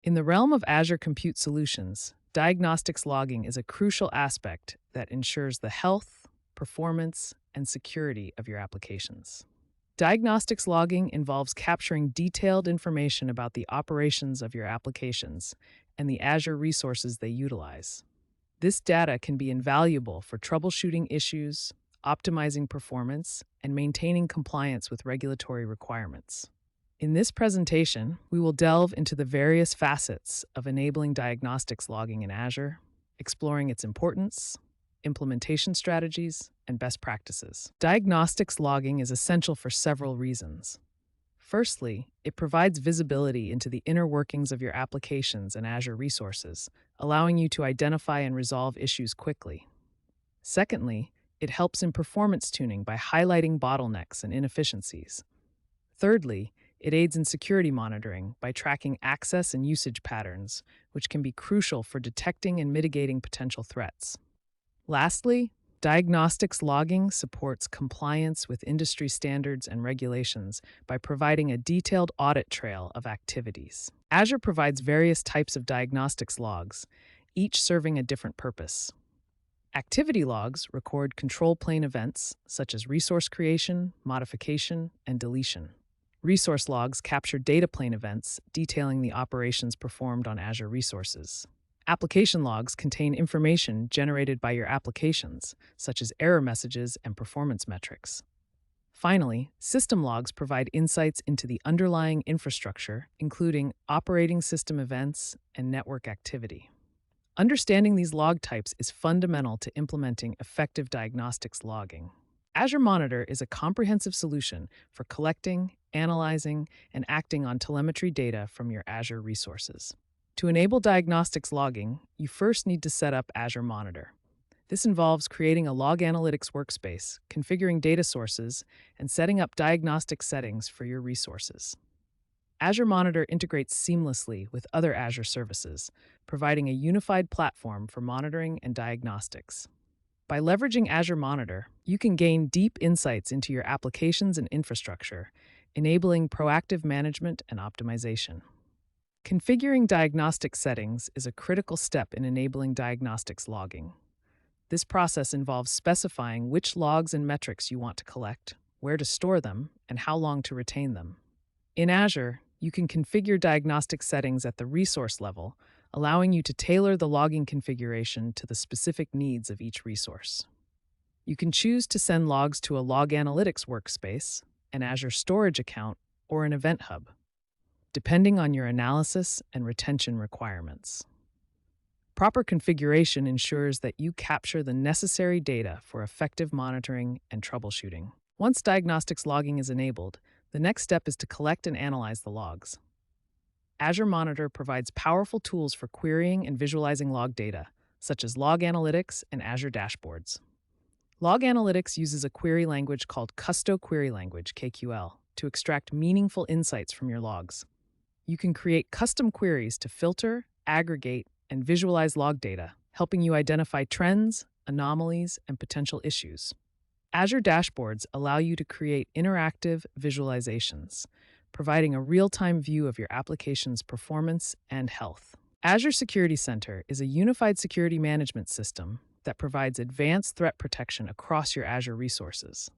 In the realm of Azure Compute Solutions, diagnostics logging is a crucial aspect that ensures the health, performance, and security of your applications. Diagnostics logging involves capturing detailed information about the operations of your applications and the Azure resources they utilize. This data can be invaluable for troubleshooting issues, optimizing performance, and maintaining compliance with regulatory requirements. In this presentation, we will delve into the various facets of enabling diagnostics logging in Azure, exploring its importance, implementation strategies, and best practices. Diagnostics logging is essential for several reasons. Firstly, it provides visibility into the inner workings of your applications and Azure resources, allowing you to identify and resolve issues quickly. Secondly, it helps in performance tuning by highlighting bottlenecks and inefficiencies. Thirdly, it aids in security monitoring by tracking access and usage patterns, which can be crucial for detecting and mitigating potential threats. Lastly, diagnostics logging supports compliance with industry standards and regulations by providing a detailed audit trail of activities. Azure provides various types of diagnostics logs, each serving a different purpose. Activity logs record control plane events such as resource creation, modification, and deletion. Resource logs capture data plane events detailing the operations performed on Azure resources. Application logs contain information generated by your applications, such as error messages and performance metrics. Finally, system logs provide insights into the underlying infrastructure, including operating system events and network activity. Understanding these log types is fundamental to implementing effective diagnostics logging. Azure Monitor is a comprehensive solution for collecting, analyzing, and acting on telemetry data from your Azure resources. To enable diagnostics logging, you first need to set up Azure Monitor. This involves creating a log analytics workspace, configuring data sources, and setting up diagnostic settings for your resources. Azure Monitor integrates seamlessly with other Azure services, providing a unified platform for monitoring and diagnostics. By leveraging Azure Monitor, you can gain deep insights into your applications and infrastructure, enabling proactive management and optimization. Configuring diagnostic settings is a critical step in enabling diagnostics logging. This process involves specifying which logs and metrics you want to collect, where to store them, and how long to retain them. In Azure, you can configure diagnostic settings at the resource level, allowing you to tailor the logging configuration to the specific needs of each resource. You can choose to send logs to a log analytics workspace, an Azure storage account, or an event hub, depending on your analysis and retention requirements. Proper configuration ensures that you capture the necessary data for effective monitoring and troubleshooting. Once diagnostics logging is enabled, the next step is to collect and analyze the logs. Azure Monitor provides powerful tools for querying and visualizing log data, such as log analytics and Azure dashboards. Log analytics uses a query language called Custo Query Language, KQL, to extract meaningful insights from your logs. You can create custom queries to filter, aggregate, and visualize log data, helping you identify trends, anomalies, and potential issues. Azure dashboards allow you to create interactive visualizations, providing a real-time view of your application's performance and health. Azure Security Center is a unified security management system that provides advanced threat protection across your Azure resources.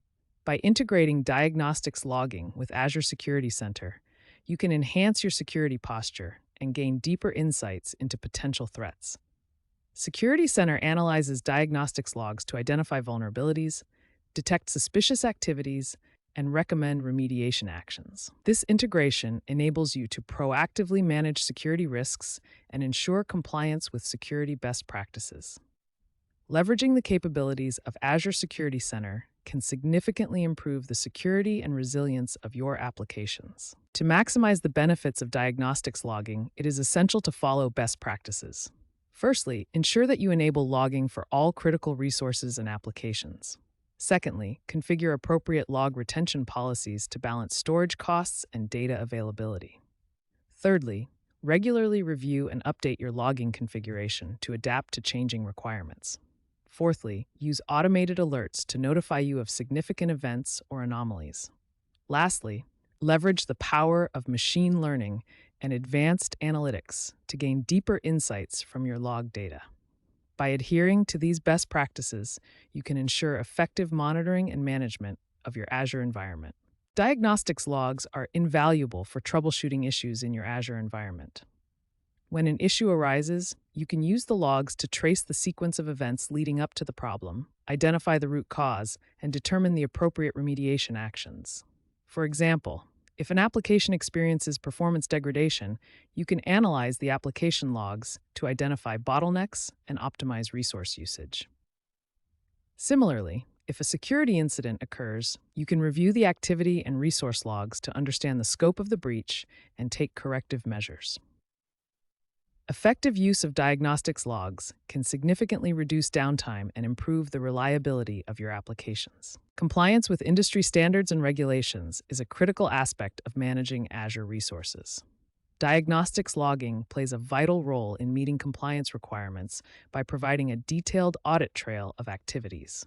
By integrating diagnostics logging with Azure Security Center, you can enhance your security posture and gain deeper insights into potential threats. Security Center analyzes diagnostics logs to identify vulnerabilities, detect suspicious activities, and recommend remediation actions. This integration enables you to proactively manage security risks and ensure compliance with security best practices. Leveraging the capabilities of Azure Security Center can significantly improve the security and resilience of your applications. To maximize the benefits of diagnostics logging, it is essential to follow best practices. Firstly, ensure that you enable logging for all critical resources and applications. Secondly, configure appropriate log retention policies to balance storage costs and data availability. Thirdly, regularly review and update your logging configuration to adapt to changing requirements. Fourthly, use automated alerts to notify you of significant events or anomalies. Lastly, leverage the power of machine learning and advanced analytics to gain deeper insights from your log data. By adhering to these best practices, you can ensure effective monitoring and management of your Azure environment. Diagnostics logs are invaluable for troubleshooting issues in your Azure environment. When an issue arises, you can use the logs to trace the sequence of events leading up to the problem, identify the root cause, and determine the appropriate remediation actions. For example, if an application experiences performance degradation, you can analyze the application logs to identify bottlenecks and optimize resource usage. Similarly, if a security incident occurs, you can review the activity and resource logs to understand the scope of the breach and take corrective measures. Effective use of diagnostics logs can significantly reduce downtime and improve the reliability of your applications. Compliance with industry standards and regulations is a critical aspect of managing Azure resources. Diagnostics logging plays a vital role in meeting compliance requirements by providing a detailed audit trail of activities.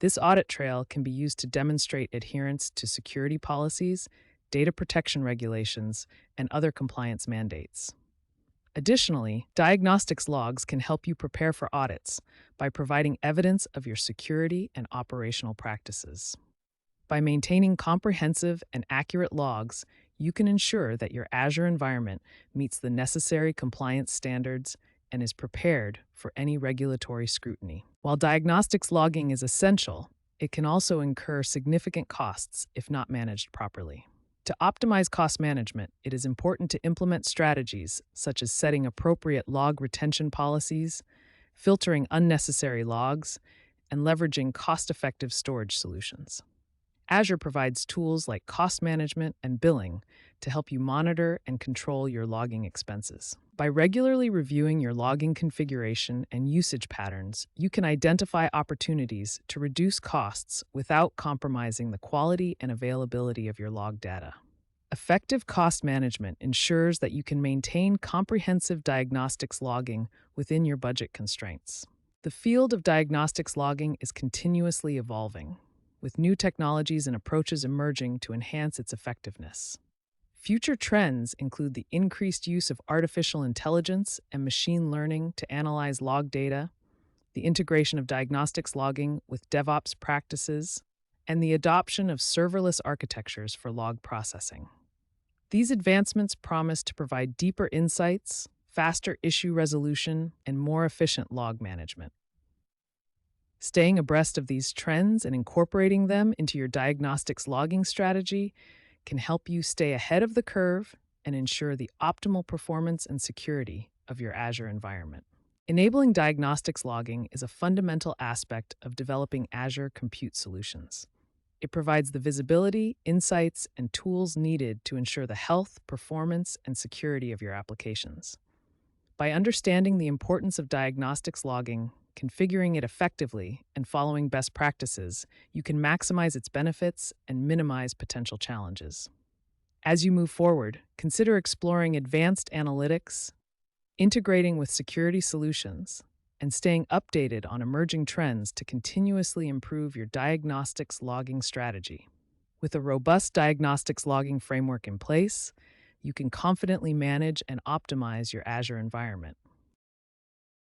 This audit trail can be used to demonstrate adherence to security policies, data protection regulations, and other compliance mandates. Additionally, diagnostics logs can help you prepare for audits by providing evidence of your security and operational practices. By maintaining comprehensive and accurate logs, you can ensure that your Azure environment meets the necessary compliance standards and is prepared for any regulatory scrutiny. While diagnostics logging is essential, it can also incur significant costs if not managed properly. To optimize cost management, it is important to implement strategies such as setting appropriate log retention policies, filtering unnecessary logs, and leveraging cost-effective storage solutions. Azure provides tools like cost management and billing to help you monitor and control your logging expenses. By regularly reviewing your logging configuration and usage patterns, you can identify opportunities to reduce costs without compromising the quality and availability of your log data. Effective cost management ensures that you can maintain comprehensive diagnostics logging within your budget constraints. The field of diagnostics logging is continuously evolving, with new technologies and approaches emerging to enhance its effectiveness. Future trends include the increased use of artificial intelligence and machine learning to analyze log data, the integration of diagnostics logging with DevOps practices, and the adoption of serverless architectures for log processing. These advancements promise to provide deeper insights, faster issue resolution, and more efficient log management. Staying abreast of these trends and incorporating them into your diagnostics logging strategy can help you stay ahead of the curve and ensure the optimal performance and security of your Azure environment. Enabling diagnostics logging is a fundamental aspect of developing Azure compute solutions. It provides the visibility, insights, and tools needed to ensure the health, performance, and security of your applications. By understanding the importance of diagnostics logging, configuring it effectively, and following best practices, you can maximize its benefits and minimize potential challenges. As you move forward, consider exploring advanced analytics, integrating with security solutions, and staying updated on emerging trends to continuously improve your diagnostics logging strategy. With a robust diagnostics logging framework in place, you can confidently manage and optimize your Azure environment.